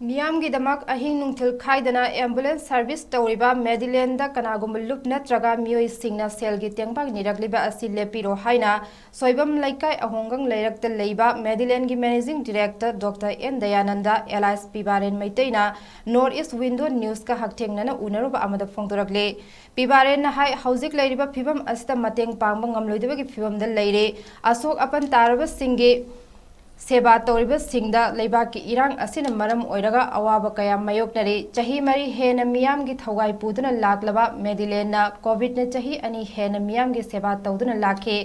ꯃꯤꯌꯥꯝꯒꯤꯗꯃꯛ ꯑꯍꯤꯡ ꯅꯨꯡꯊꯤꯜ ꯈꯥꯏꯗꯅ ꯑꯦꯝꯕꯨꯂꯦꯟꯁ ꯁꯔꯚꯤꯁ ꯇꯧꯔꯤꯕ ꯃꯦꯗꯤꯂꯦꯟꯗ ꯀꯅꯥꯒꯨꯝꯕ ꯂꯨꯞ ꯅꯠꯇ꯭ꯔꯒ ꯃꯤꯑꯣꯏꯁꯤꯡꯅ ꯁꯦꯜꯒꯤ ꯇꯦꯡꯕꯥꯡ ꯅꯤꯔꯛꯂꯤꯕ ꯑꯁꯤ ꯂꯦꯞꯄꯤꯔꯣ ꯍꯥꯏꯅ ꯁꯣꯏꯕꯝ ꯂꯩꯀꯥꯏ ꯑꯍꯣꯡꯒꯪ ꯂꯩꯔꯛꯇ ꯂꯩꯕ ꯃꯦꯗꯤꯂꯦꯟꯒꯤ managing director doctor N Dayanand ꯑꯦꯂꯥꯏꯁ ꯄꯤꯕꯥꯔꯦꯟ ꯃꯩꯇꯩꯅ ꯅꯣꯔꯠ ꯏꯁ ꯋꯤꯟꯗꯣ ꯅ꯭ꯌꯨꯁꯀ ꯍꯛꯊꯦꯡꯅꯅ ꯎꯅꯔꯨꯕ ꯑꯃꯗ ꯐꯣꯡꯗꯣꯔꯛꯂꯤ꯫ ꯄꯤꯕꯥꯔꯦꯟꯅ ꯍꯥꯏ ꯍꯧꯖꯤꯛ ꯂꯩꯔꯤꯕ ꯐꯤꯚꯝ ꯑꯁꯤꯗ ꯃꯇꯦꯡ ꯄꯥꯡꯕ ꯉꯝꯂꯣꯏꯗꯕꯒꯤ ꯐꯤꯚꯝꯗ ꯂꯩꯔꯤ꯫ ꯑꯁꯣꯛ ꯑꯄꯟ ꯇꯥꯔꯕꯁꯤꯡꯒꯤ ꯁꯦꯕꯥ ꯇꯧꯔꯤꯕꯁꯤꯡꯗ ꯂꯩꯕꯥꯛꯀꯤ ꯏꯔꯥꯡ ꯑꯁꯤꯅ ꯃꯔꯝ ꯑꯣꯏꯔꯒ ꯑꯋꯥꯕ ꯀꯌꯥ ꯃꯥꯌꯣꯛꯅꯔꯤ꯫ ꯆꯍꯤ 4 ꯍꯦꯟꯅ ꯃꯤꯌꯥꯝꯒꯤ ꯊꯧꯒꯥꯏ ꯄꯨꯗꯨꯅ ꯂꯥꯛꯂꯕ ꯃꯦꯗꯤꯂꯦꯟꯅ ꯀꯣꯚꯤꯗꯅ ꯆꯍꯤ 2 ꯍꯦꯟꯅ ꯃꯤꯌꯥꯝꯒꯤ ꯁꯦꯕꯥ ꯇꯧꯗꯨꯅ ꯂꯥꯛꯈꯤ꯫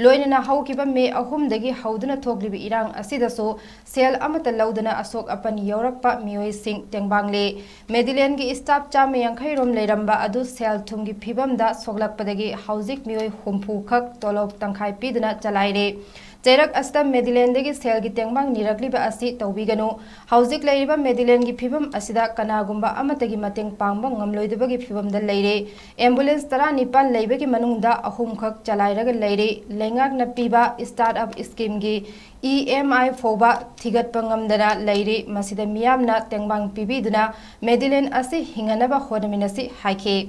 ꯂꯣꯏꯅꯅ ꯍꯧꯈꯤꯕ ꯃꯦ 3ꯗꯒꯤ ꯍꯧꯗꯨꯅ ꯊꯣꯛꯂꯤꯕ ꯏꯔꯥꯡ ꯑꯁꯤꯗꯁꯨ ꯁꯦꯜ ꯑꯃꯠꯇ ꯂꯧꯗꯅ ꯑꯁꯣꯛ ꯑꯄꯟ ꯌꯥꯎꯔꯛꯄ ꯃꯤꯑꯣꯏꯁꯤꯡ ꯇꯦꯡꯕꯥꯡꯂꯤ꯫ ꯃꯦꯗꯤꯂꯦꯟꯒꯤ ꯁ꯭ꯇꯥꯐ 150 ꯔꯣꯝ ꯂꯩꯔꯝꯕ ꯑꯗꯨ ꯁꯦꯜ ꯊꯨꯝꯒꯤ ꯐꯤꯚꯝꯗ ꯁꯣꯛꯂꯛꯄꯗꯒꯤ ꯍꯧꯖꯤꯛ ꯃꯤꯑꯣꯏ 60 ꯈꯛ ꯇꯣꯂꯣꯞ ꯇꯪꯈꯥꯏ ꯄꯤꯗꯨꯅ ꯆꯂꯥꯏꯔꯤ꯫ ꯆꯩꯔꯛ ꯑꯁꯤꯗ ꯃꯦꯗꯤꯂꯦꯟꯗꯒꯤ ꯁꯦꯜꯒꯤ ꯇꯦꯡꯕꯥꯡ ꯅꯤꯔꯛꯂꯤꯕ ꯑꯁꯤ ꯇꯧꯕꯤꯒꯅꯨ꯫ ꯍꯧꯖꯤꯛ ꯂꯩꯔꯤꯕ ꯃꯦꯗꯤꯂꯦꯟꯒꯤ ꯐꯤꯚꯝ ꯑꯁꯤꯗ ꯀꯅꯥꯒꯨꯝꯕ ꯑꯃꯠꯇꯒꯤ ꯃꯇꯦꯡ ꯄꯥꯡꯕ ꯉꯝꯂꯣꯏꯗꯕꯒꯤ ꯐꯤꯚꯝꯗ ꯂꯩꯔꯤ꯫ ꯑꯦꯝꯕꯨꯂꯦꯟꯁ 19 ꯂꯩꯕꯒꯤ ꯃꯅꯨꯡꯗ 3 ꯈꯛ ꯆꯂꯥꯏꯔꯒ ꯂꯩꯔꯤ꯫ ꯂꯩꯉꯥꯛꯅ ꯄꯤꯕ ꯁ꯭ꯇꯥꯔꯠ ꯑꯞ ꯁ꯭ꯀꯤꯝꯒꯤ EMI ꯐꯥꯎꯕ ꯊꯤꯒꯠꯄ ꯉꯝꯗꯅ ꯂꯩꯔꯤ꯫ ꯃꯁꯤꯗ ꯃꯤꯌꯥꯝꯅ ꯇꯦꯡꯕꯥꯡ ꯄꯤꯕꯤꯗꯨꯅ ꯃꯦꯗꯤꯂꯦꯟ ꯑꯁꯤ ꯍꯤꯡꯍꯟꯅꯕ ꯍꯣꯠꯅꯃꯤꯟꯅꯁꯤ ꯍꯥꯏꯈꯤ꯫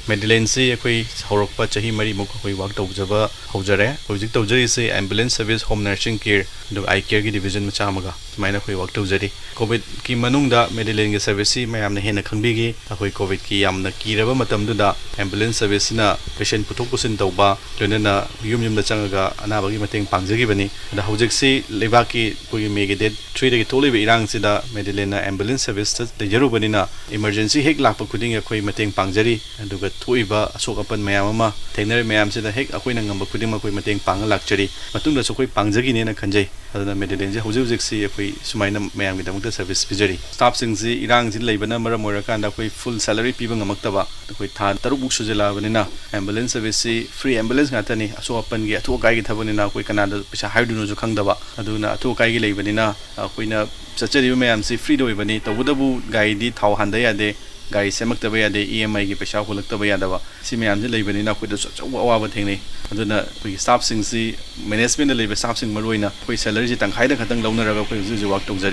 ꯃꯦꯗꯤꯂꯦꯟꯁꯤ ꯑꯩꯈꯣꯏ ꯍꯧꯔꯛꯄ ꯆꯍꯤ 4 ꯑꯩꯈꯣꯏ ꯋꯥꯛ ꯇꯧꯖꯕ ꯍꯧꯖꯔꯦ꯫ ꯍꯧꯖꯤꯛ ꯇꯧꯖꯔꯤꯁꯦ ꯑꯦꯝꯕꯨꯂꯦꯟꯁ ꯁꯔꯚꯤꯁ, ꯍꯣꯝ ꯅꯔꯁꯤꯡ ꯀꯦꯌꯔ, ꯑꯗꯨꯒ ꯑꯥꯏ ꯀꯦꯌꯔꯒꯤ ꯗꯤꯕꯤꯖꯟ ꯃꯆꯥ ꯑꯃꯒ ꯁꯨꯃꯥꯏꯅ ꯑꯩꯈꯣꯏ ꯋꯥꯛ ꯇꯧꯖꯔꯤ꯫ ꯀꯣꯚꯤꯗꯀꯤ ꯃꯅꯨꯡꯗ ꯃꯦꯗꯤꯂꯦꯟꯒꯤ ꯁꯔꯚꯤꯁꯁꯤ ꯃꯌꯥꯝꯅ ꯍꯦꯟꯅ ꯈꯪꯕꯤꯈꯤ꯫ ꯑꯩꯈꯣꯏ ꯀꯣꯚꯤꯗꯀꯤ ꯌꯥꯝꯅ ꯀꯤꯔꯕ ꯃꯇꯝꯗꯨꯗ ꯑꯦꯝꯕꯨꯂꯦꯟꯁ ꯁꯔꯚꯤꯁꯁꯤꯅ ꯄꯦꯁꯦꯟ ꯄꯨꯊꯣꯛ ꯄꯨꯁꯤꯟ ꯇꯧꯕ, ꯂꯣꯏꯅꯅ ꯌꯨꯝꯗ ꯆꯪꯉꯒ ꯑꯅꯥꯕꯒꯤ ꯃꯇꯦꯡ ꯄꯥꯡꯖꯈꯤꯕꯅꯤ꯫ ꯑꯗ ꯍꯧꯖꯤꯛꯁꯤ ꯂꯩꯕꯥꯛꯀꯤ ꯑꯩꯈꯣꯏꯒꯤ ꯃꯦꯒꯤ ꯗꯦꯠ 3ꯗꯒꯤ ꯊꯣꯛꯂꯤꯕ ꯏꯔꯥꯡꯁꯤꯗ ꯃꯦꯗꯤꯂꯦꯟꯅ ꯑꯦꯝꯕꯨꯂꯦꯟꯁ ꯁꯔꯚꯤꯁꯇ ꯂꯩꯖꯔꯨꯕꯅꯤꯅ ꯏꯃꯔꯖꯦꯟꯁꯤ ꯍꯦꯛ ꯂꯥꯛꯄ ꯈꯨꯗꯤꯡꯒꯤ ꯑꯩꯈꯣꯏ ꯃꯇꯦꯡ ꯄꯥꯡꯖꯔꯤ꯫ ꯑꯗꯨꯒ ꯊꯣꯛꯏꯕ ꯑꯁꯣꯛ ꯑꯄꯟ ꯃꯌꯥꯝ ꯑꯃ ꯊꯦꯡꯅꯔꯤꯕ ꯃꯌꯥꯝꯁꯤꯗ ꯍꯦꯛ ꯑꯩꯈꯣꯏꯅ ꯉꯝꯕ ꯈꯨꯗꯤꯡꯃꯛ ꯑꯩꯈꯣꯏ ꯃꯇꯦꯡ ꯄꯥꯡꯉ ꯂꯥꯛꯆꯔꯤ꯫ ꯃꯇꯨꯡꯗꯁꯨ ꯑꯩꯈꯣꯏ ꯄꯥꯡꯖꯈꯤꯅꯦꯅ ꯈꯟꯖꯩ꯫ ꯑꯗꯨꯅ ꯃꯦꯗꯤꯂꯦꯟꯁꯤ ꯍꯧꯖꯤꯛꯁꯤ ꯑꯩꯈꯣꯏ ꯁꯨꯃꯥꯏꯅ ꯃꯌꯥꯝꯒꯤꯗꯃꯛꯇ ꯁꯔꯚꯤꯁ ꯄꯤꯖꯔꯤ꯫ ꯁ꯭ꯇꯥꯐꯁꯤꯡꯁꯤ ꯏꯔꯥꯡꯁꯤ ꯂꯩꯕꯅ ꯃꯔꯝ ꯑꯣꯏꯔꯀꯥꯟꯗ ꯑꯩꯈꯣꯏ ꯐꯨꯜ ꯁꯦꯂꯔꯤ ꯄꯤꯕ ꯉꯝꯃꯛꯇꯕ, ꯑꯩꯈꯣꯏ ꯊꯥ 6ꯃꯨꯛ ꯁꯨꯖꯜꯂꯛꯑꯕꯅꯤꯅ ꯑꯦꯝꯕꯨꯂꯦꯟꯁ ꯁꯔꯚꯤꯁꯁꯤ ꯐ꯭ꯔꯤ ꯑꯦꯝꯕꯨꯂꯦꯟꯁ ꯉꯥꯛꯇꯅꯤ꯫ ꯑꯁꯣꯛ ꯑꯄꯟꯒꯤ ꯑꯊꯨ ꯑꯀꯥꯏꯒꯤ ꯊꯕꯛꯅꯤꯅ ꯑꯩꯈꯣꯏ ꯀꯅꯥꯗ ꯄꯩꯁꯥ ꯍꯥꯏꯗꯣꯏꯅꯣꯁꯨ ꯈꯪꯗꯕ, ꯑꯗꯨꯅ ꯑꯊꯨ ꯑꯀꯥꯏꯒꯤ ꯂꯩꯕꯅꯤꯅ ꯑꯩꯈꯣꯏꯅ ꯆꯠꯆꯔꯤꯕ ꯃꯌꯥꯝꯁꯤ ꯐ꯭ꯔꯤꯗ ꯑꯣꯏꯕꯅꯤ꯫ ꯇꯧꯕꯇꯕꯨ ꯒꯥꯔꯤꯗꯤ ꯊꯥꯎ ꯍꯥꯟꯗ ꯌꯥꯗꯦ, ꯒꯥꯔꯤ ꯁꯦꯝꯃꯛꯇꯕ ꯌꯥꯗꯦ, EMIꯒꯤ ꯄꯩꯁꯥ ꯍꯨꯜꯂꯛꯇꯕ ꯌꯥꯗꯕ, ꯁꯤ ꯃꯌꯥꯝꯁꯤ ꯂꯩꯕꯅꯤꯅ ꯑꯩꯈꯣꯏꯗꯁꯨ ꯑꯆꯧꯕ ꯑꯋꯥꯕ ꯊꯦꯡꯅꯩ꯫ ꯑꯗꯨꯅ ꯑꯩꯈꯣꯏꯒꯤ ꯁ꯭ꯇꯥꯐꯁꯤꯡꯁꯤ ꯃꯦꯅꯦꯖꯃꯦꯟꯇꯗ ꯂꯩꯕ ꯁ꯭ꯇꯥꯐꯁꯤꯡ ꯃꯔꯨꯑꯣꯏꯅ ꯑꯩꯈꯣꯏ ꯁꯦꯂꯔꯤꯁꯤ ꯇꯪꯈꯥꯏꯗ ꯈꯛꯇꯪ ꯂꯧꯅꯔꯒ ꯑꯩꯈꯣꯏ ꯍꯧꯖꯤꯛ ꯋꯥꯛ ꯇꯧꯖꯔꯤ꯫